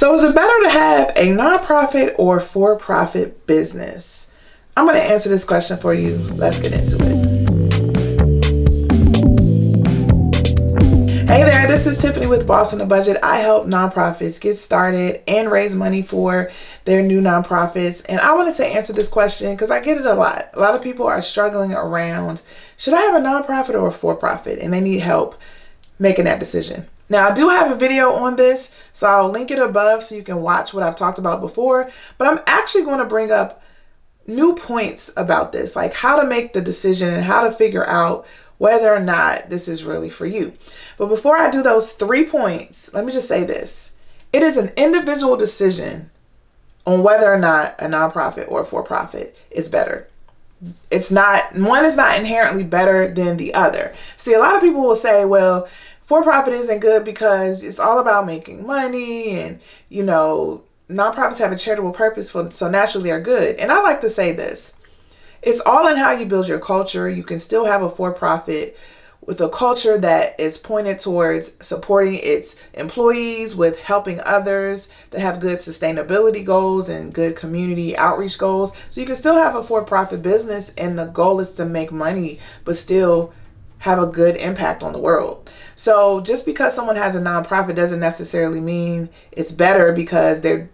So is it better to have a nonprofit or for-profit business? I'm going to answer this question for you. Let's get into it. Hey there, this is Tiffany with Boss on a Budget. I help nonprofits get started and raise money for their new nonprofits. And I wanted to answer this question because I get it a lot. A lot of people are struggling around, should I have a nonprofit or a for-profit? And they need help making that decision. Now, I do have a video on this, so I'll link it above so you can watch what I've talked about before. But I'm actually going to bring up new points about this, like how to make the decision and how to figure out whether or not this is really for you. But before I do those 3 points, let me just say this. It is an individual decision on whether or not a nonprofit or a for-profit is better. It's not, one is not inherently better than the other. See, a lot of people will say, well, for-profit isn't good because it's all about making money and, you know, nonprofits have a charitable purpose, so naturally they're good. And I like to say this. It's all in how you build your culture. You can still have a for-profit with a culture that is pointed towards supporting its employees with helping others, that have good sustainability goals and good community outreach goals. So you can still have a for-profit business and the goal is to make money, but still have a good impact on the world. So just because someone has a nonprofit doesn't necessarily mean it's better because their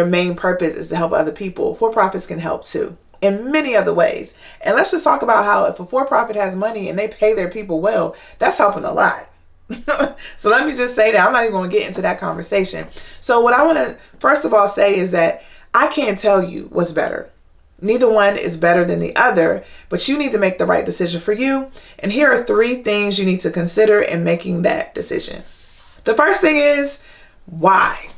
main purpose is to help other people. For-profits can help too in many other ways. And let's just talk about how if a for-profit has money and they pay their people well, that's helping a lot. So let me just say that. I'm not even going to get into that conversation. So what I want to first of all say is that I can't tell you what's better. Neither one is better than the other, but you need to make the right decision for you. And here are 3 things you need to consider in making that decision. The first thing is, why?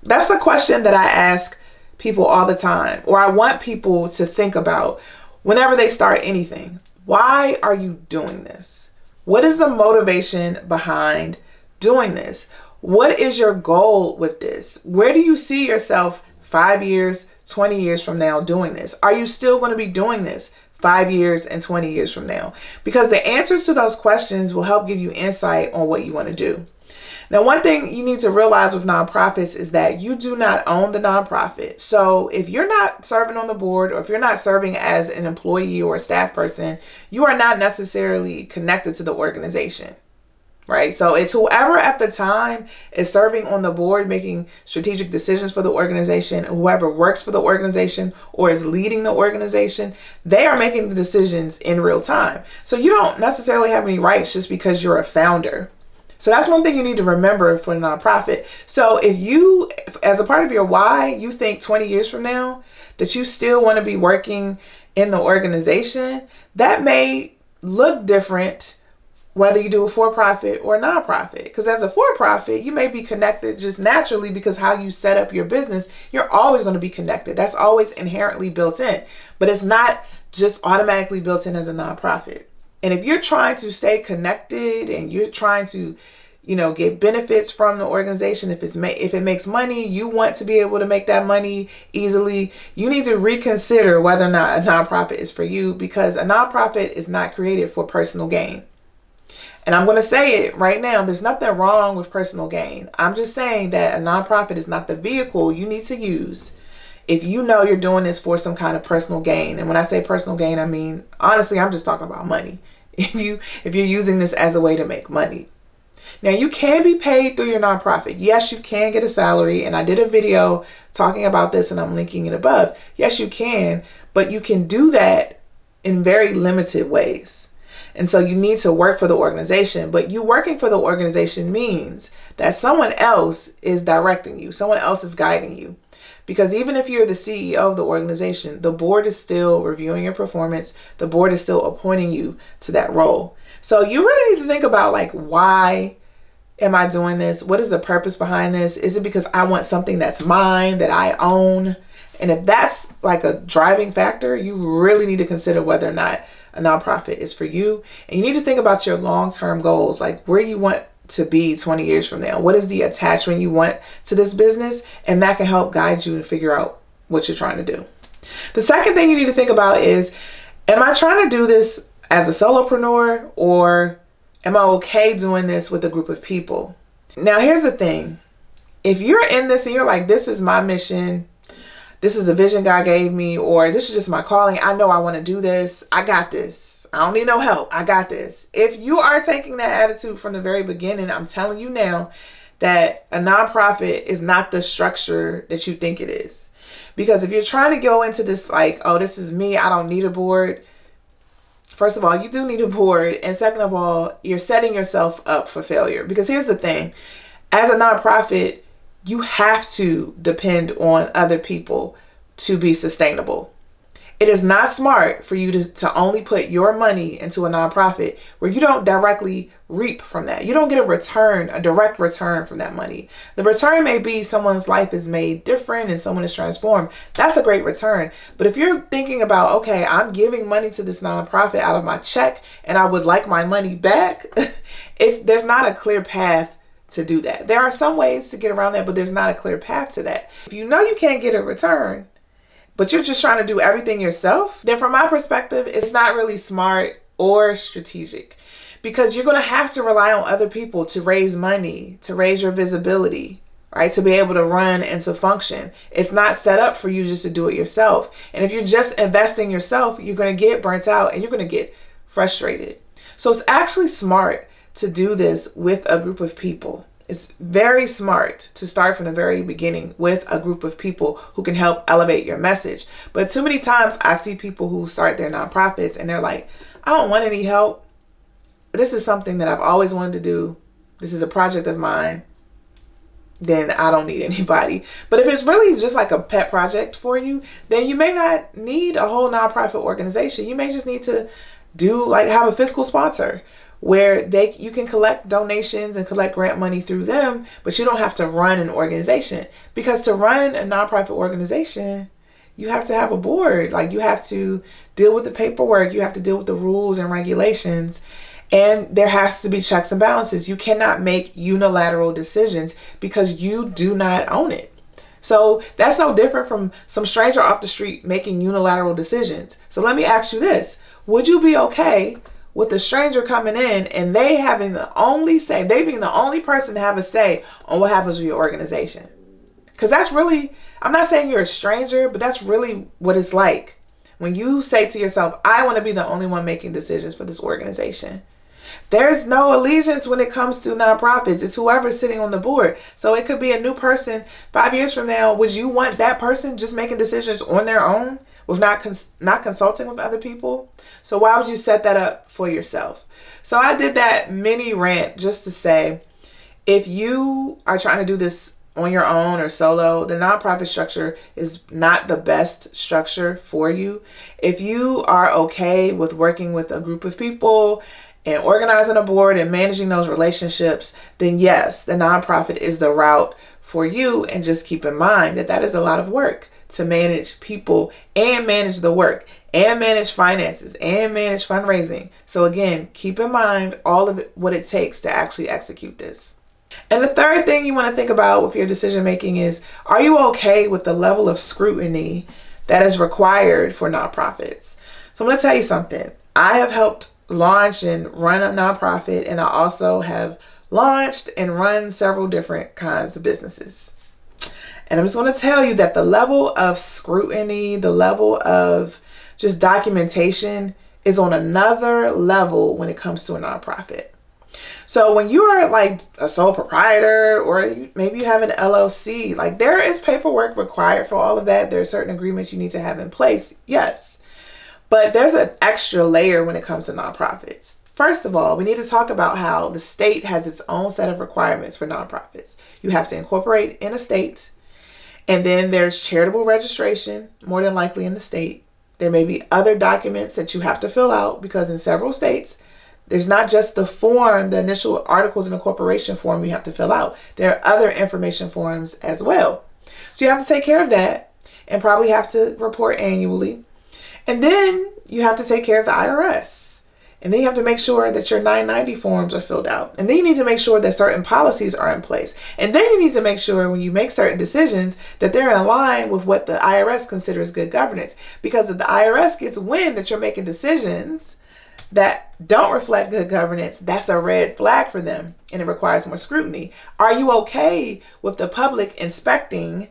That's the question that I ask people all the time, or I want people to think about whenever they start anything. Why are you doing this? What is the motivation behind doing this? What is your goal with this? Where do you see yourself 5 years, 20 years from now doing this? Are you still going to be doing this 5 years and 20 years from now? Because the answers to those questions will help give you insight on what you want to do. Now, one thing you need to realize with nonprofits is that you do not own the nonprofit. So if you're not serving on the board or if you're not serving as an employee or a staff person, you are not necessarily connected to the organization. Right? So it's whoever at the time is serving on the board, making strategic decisions for the organization, whoever works for the organization or is leading the organization, they are making the decisions in real time. So you don't necessarily have any rights just because you're a founder. So that's one thing you need to remember for a nonprofit. So if you, as a part of your why, you think 20 years from now that you still want to be working in the organization, that may look different whether you do a for-profit or a nonprofit. Because as a for-profit, you may be connected just naturally because how you set up your business, you're always going to be connected. That's always inherently built in. But it's not just automatically built in as a nonprofit. And if you're trying to stay connected and you're trying to, you know, get benefits from the organization, if it makes money, you want to be able to make that money easily, you need to reconsider whether or not a nonprofit is for you, because a nonprofit is not created for personal gain. And I'm going to say it right now, there's nothing wrong with personal gain. I'm just saying that a nonprofit is not the vehicle you need to use if you know you're doing this for some kind of personal gain. And when I say personal gain, I mean, honestly, I'm just talking about money. If you're using this as a way to make money. Now, you can be paid through your nonprofit. Yes, you can get a salary. And I did a video talking about this and I'm linking it above. Yes, you can, but you can do that in very limited ways. And so you need to work for the organization, but you working for the organization means that someone else is directing you. Someone else is guiding you. Because even if you're the CEO of the organization, the board is still reviewing your performance. The board is still appointing you to that role. So you really need to think about, like, why am I doing this? What is the purpose behind this? Is it because I want something that's mine, that I own? And if that's like a driving factor, you really need to consider whether or not a nonprofit is for you. And you need to think about your long-term goals, like where you want to be 20 years from now. What is the attachment you want to this business? And that can help guide you and figure out what you're trying to do. The second thing you need to think about is, am I trying to do this as a solopreneur, or am I okay doing this with a group of people? Now, here's the thing. If you're in this and you're like, this is my mission, this is a vision God gave me, or this is just my calling, I know I want to do this, I got this, I don't need no help, I got this. If you are taking that attitude from the very beginning, I'm telling you now that a nonprofit is not the structure that you think it is. Because if you're trying to go into this like, oh, this is me, I don't need a board. First of all, you do need a board. And second of all, you're setting yourself up for failure. Because here's the thing. As a nonprofit, you have to depend on other people to be sustainable. It is not smart for you to only put your money into a nonprofit where you don't directly reap from that. You don't get a direct return from that money. The return may be someone's life is made different and someone is transformed. That's a great return. But if you're thinking about, okay, I'm giving money to this nonprofit out of my check and I would like my money back, there's not a clear path to do that. There are some ways to get around that, but there's not a clear path to that. If you know you can't get a return, but you're just trying to do everything yourself, then from my perspective, it's not really smart or strategic, because you're going to have to rely on other people to raise money, to raise your visibility, right? To be able to run and to function. It's not set up for you just to do it yourself. And if you're just investing yourself, you're going to get burnt out and you're going to get frustrated. So it's actually smart to do this with a group of people. It's very smart to start from the very beginning with a group of people who can help elevate your message. But too many times I see people who start their nonprofits and they're like, I don't want any help. This is something that I've always wanted to do. This is a project of mine. Then I don't need anybody. But if it's really just like a pet project for you, then you may not need a whole nonprofit organization. You may just need to have a fiscal sponsor where you can collect donations and collect grant money through them, but you don't have to run an organization. Because to run a nonprofit organization, you have to have a board. Like, you have to deal with the paperwork, you have to deal with the rules and regulations, and there has to be checks and balances. You cannot make unilateral decisions because you do not own it. So that's no different from some stranger off the street making unilateral decisions. So let me ask you this. Would you be okay with a stranger coming in and they having the only say, they being the only person to have a say on what happens with your organization? Because that's really, I'm not saying you're a stranger, but that's really what it's like when you say to yourself, I want to be the only one making decisions for this organization. There's no allegiance when it comes to nonprofits. It's whoever's sitting on the board. So it could be a new person 5 years from now. Would you want that person just making decisions on their own with not consulting with other people? So why would you set that up for yourself? So I did that mini rant just to say, if you are trying to do this on your own or solo, the nonprofit structure is not the best structure for you. If you are okay with working with a group of people and organizing a board and managing those relationships, then yes, the nonprofit is the route for you. And just keep in mind that that is a lot of work to manage people and manage the work and manage finances and manage fundraising. So again, keep in mind all of what it takes to actually execute this. And the third thing you want to think about with your decision making is, are you okay with the level of scrutiny that is required for nonprofits? So I'm going to tell you something. I have helped launch and run a nonprofit, and I also have launched and run several different kinds of businesses. And I'm just going to tell you that the level of scrutiny, the level of just documentation is on another level when it comes to a nonprofit. So when you are like a sole proprietor, or maybe you have an LLC, like there is paperwork required for all of that. There are certain agreements you need to have in place. Yes. But there's an extra layer when it comes to nonprofits. First of all, we need to talk about how the state has its own set of requirements for nonprofits. You have to incorporate in a state, and then there's charitable registration, more than likely in the state. There may be other documents that you have to fill out, because in several states, there's not just the form, the initial articles of incorporation form you have to fill out. There are other information forms as well. So you have to take care of that and probably have to report annually. And then you have to take care of the IRS. And then you have to make sure that your 990 forms are filled out. And then you need to make sure that certain policies are in place. And then you need to make sure when you make certain decisions that they're in line with what the IRS considers good governance. Because if the IRS gets wind that you're making decisions that don't reflect good governance, that's a red flag for them and it requires more scrutiny. Are you okay with the public inspecting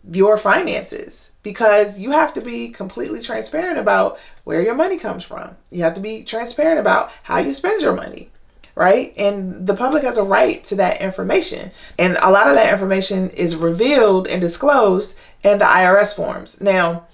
your finances? Because you have to be completely transparent about where your money comes from. You have to be transparent about how you spend your money, right? And the public has a right to that information. And a lot of that information is revealed and disclosed in the IRS forms. Now,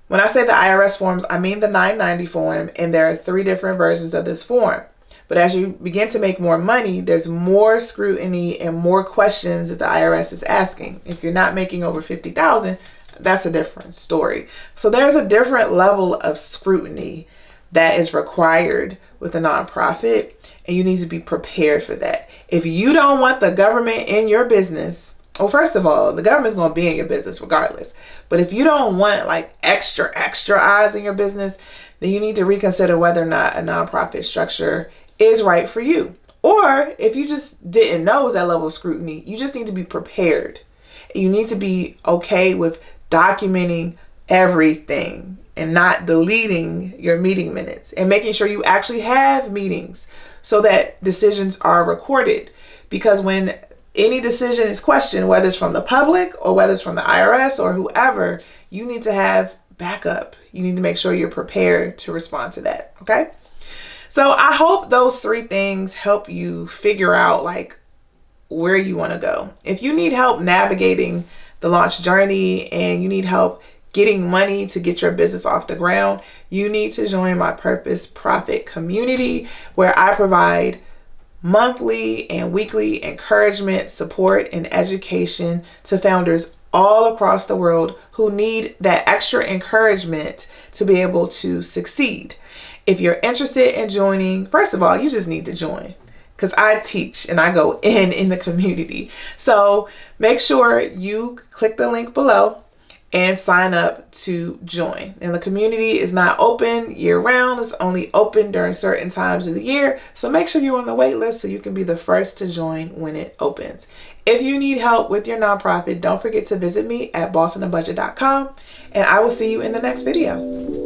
when I say the IRS forms, I mean the 990 form, and there are 3 different versions of this form. But as you begin to make more money, there's more scrutiny and more questions that the IRS is asking. If you're not making over $50,000, that's a different story. So there's a different level of scrutiny that is required with a nonprofit, and you need to be prepared for that. If you don't want the government in your business, well, first of all, the government's going to be in your business regardless. But if you don't want like extra eyes in your business, then you need to reconsider whether or not a nonprofit structure is right for you. Or if you just didn't know it was that level of scrutiny, you just need to be prepared. You need to be okay with documenting everything and not deleting your meeting minutes and making sure you actually have meetings so that decisions are recorded. Because when any decision is questioned, whether it's from the public or whether it's from the IRS or whoever, you need to have backup. You need to make sure you're prepared to respond to that. Okay. So I hope those 3 things help you figure out like where you want to go. If you need help navigating the launch journey and you need help getting money to get your business off the ground, you need to join my Purpose Profit community, where I provide monthly and weekly encouragement, support, and education to founders all across the world who need that extra encouragement to be able to succeed. If you're interested in joining, first of all, you just need to join, because I teach and I go in the community. So make sure you click the link below and sign up to join. And the community is not open year round. It's only open during certain times of the year. So make sure you're on the wait list so you can be the first to join when it opens. If you need help with your nonprofit, don't forget to visit me at bossonabudget.com, and I will see you in the next video.